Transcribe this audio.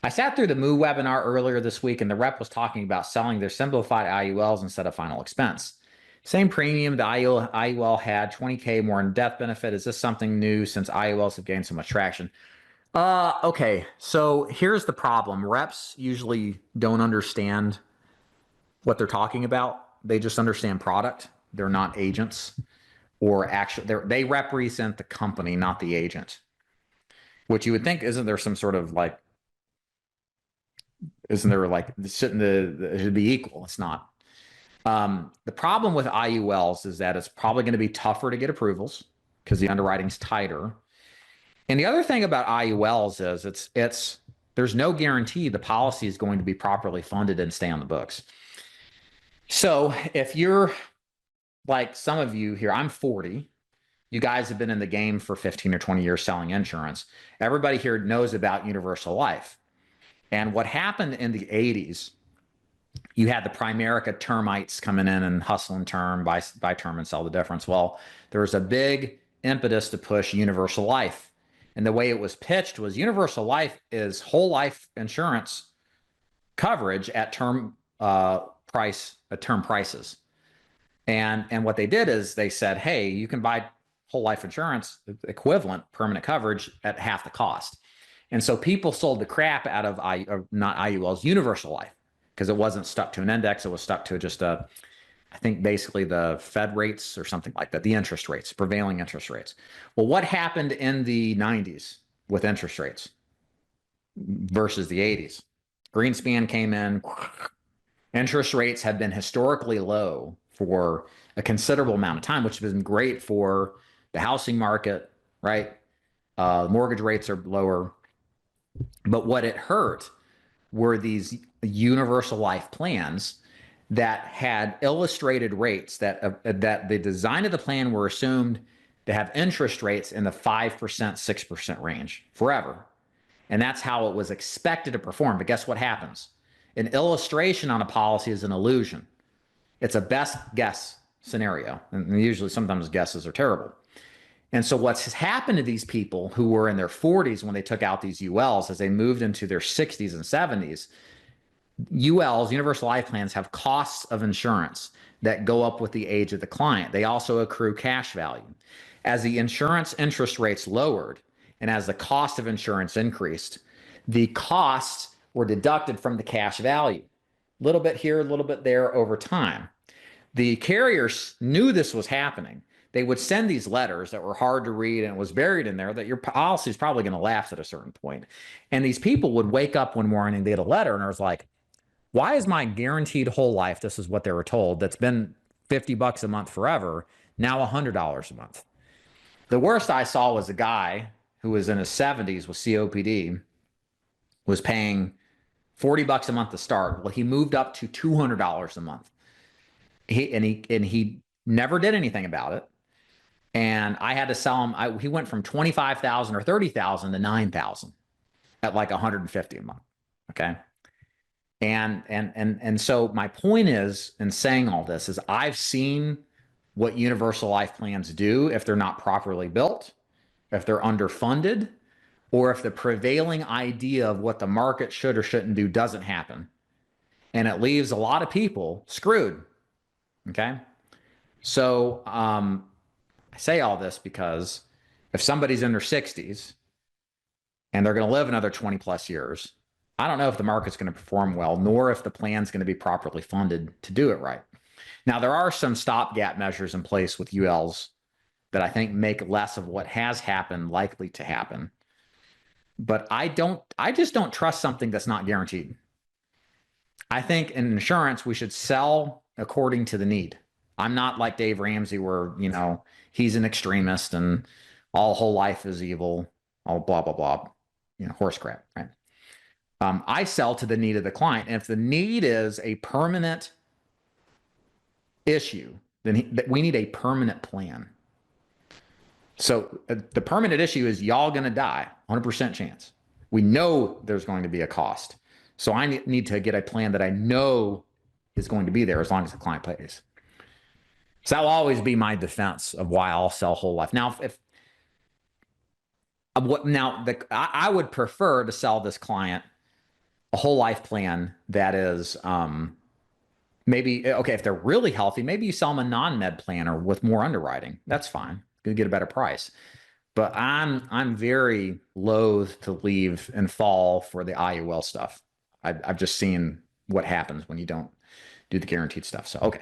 I sat through the Moo webinar earlier this week, and the rep was talking about selling their simplified IULs instead of final expense. Same premium the IUL had, 20K more in death benefit. Is this something new since IULs have gained so much traction? Okay. So here's the problem. Reps usually don't understand what they're talking about. They just understand product. They're not agents, or actually they represent the company, not the agent. Which you would think, isn't there some sort of like, isn't there like, shouldn't it should be equal? It's not. The problem with IULs is that it's probably going to be tougher to get approvals because the underwriting's tighter. And the other thing about IULs is it's there's no guarantee the policy is going to be properly funded and stay on the books. So if you're like some of you here, I'm 40. You guys have been in the game for 15 or 20 years selling insurance. Everybody here knows about universal life. And what happened in the 80s, you had the Primerica termites coming in and hustling term by term and sell the difference. Well, there was a big impetus to push universal life. And the way it was pitched was universal life is whole life insurance coverage at term prices. And what they did is they said, hey, you can buy whole life insurance equivalent permanent coverage at half the cost. And so people sold the crap out of not IULs, universal life, because it wasn't stuck to an index. It was stuck to just I think basically the Fed rates or something like that, the interest rates, prevailing interest rates. Well, what happened in the 90s with interest rates versus the 80s? Greenspan came in. Interest rates have been historically low for a considerable amount of time, which has been great for the housing market, right? Mortgage rates are lower. But what it hurt were these universal life plans that had illustrated rates that the design of the plan were assumed to have interest rates in the 5%, 6% range forever. And that's how it was expected to perform. But guess what happens? An illustration on a policy is an illusion. It's a best guess scenario. And usually sometimes guesses are terrible. And so what's happened to these people who were in their 40s when they took out these ULs, as they moved into their 60s and 70s, ULs, universal life plans, have costs of insurance that go up with the age of the client. They also accrue cash value. As the insurance interest rates lowered and as the cost of insurance increased, the costs were deducted from the cash value. A little bit here, a little bit there over time. The carriers knew this was happening. They would send these letters that were hard to read, and it was buried in there that your policy is probably going to lapse at a certain point. And these people would wake up one morning, they had a letter, and it was like, why is my guaranteed whole life, this is what they were told, that's been $50 a month forever, now $100 a month? The worst I saw was a guy who was in his 70s with COPD, was paying $40 a month to start. Well, he moved up to $200 a month. He never did anything about it. And I had to sell him. He went from 25,000 or 30,000 to 9,000 at like 150 a month. Okay. And so my point is, in saying all this, is I've seen what universal life plans do if they're not properly built, if they're underfunded, or if the prevailing idea of what the market should or shouldn't do doesn't happen. And it leaves a lot of people screwed. Okay. So I say all this because if somebody's in their 60s and they're going to live another 20 plus years, I don't know if the market's going to perform well, nor if the plan's going to be properly funded to do it right. Now, there are some stopgap measures in place with ULs that I think make less of what has happened likely to happen. But I just don't trust something that's not guaranteed. I think in insurance, we should sell according to the need. I'm not like Dave Ramsey where, he's an extremist and all whole life is evil, all blah, blah, blah, horse crap, right? I sell to the need of the client. And if the need is a permanent issue, then we need a permanent plan. So the permanent issue is y'all going to die, 100% chance. We know there's going to be a cost. So I need to get a plan that I know is going to be there as long as the client pays. So that'll always be my defense of why I'll sell whole life. Now, I would prefer to sell this client a whole life plan that is maybe okay, if they're really healthy, maybe you sell them a non-med plan or with more underwriting. That's fine. You get a better price. But I'm very loath to leave and fall for the IUL stuff. I've just seen what happens when you don't do the guaranteed stuff. So okay.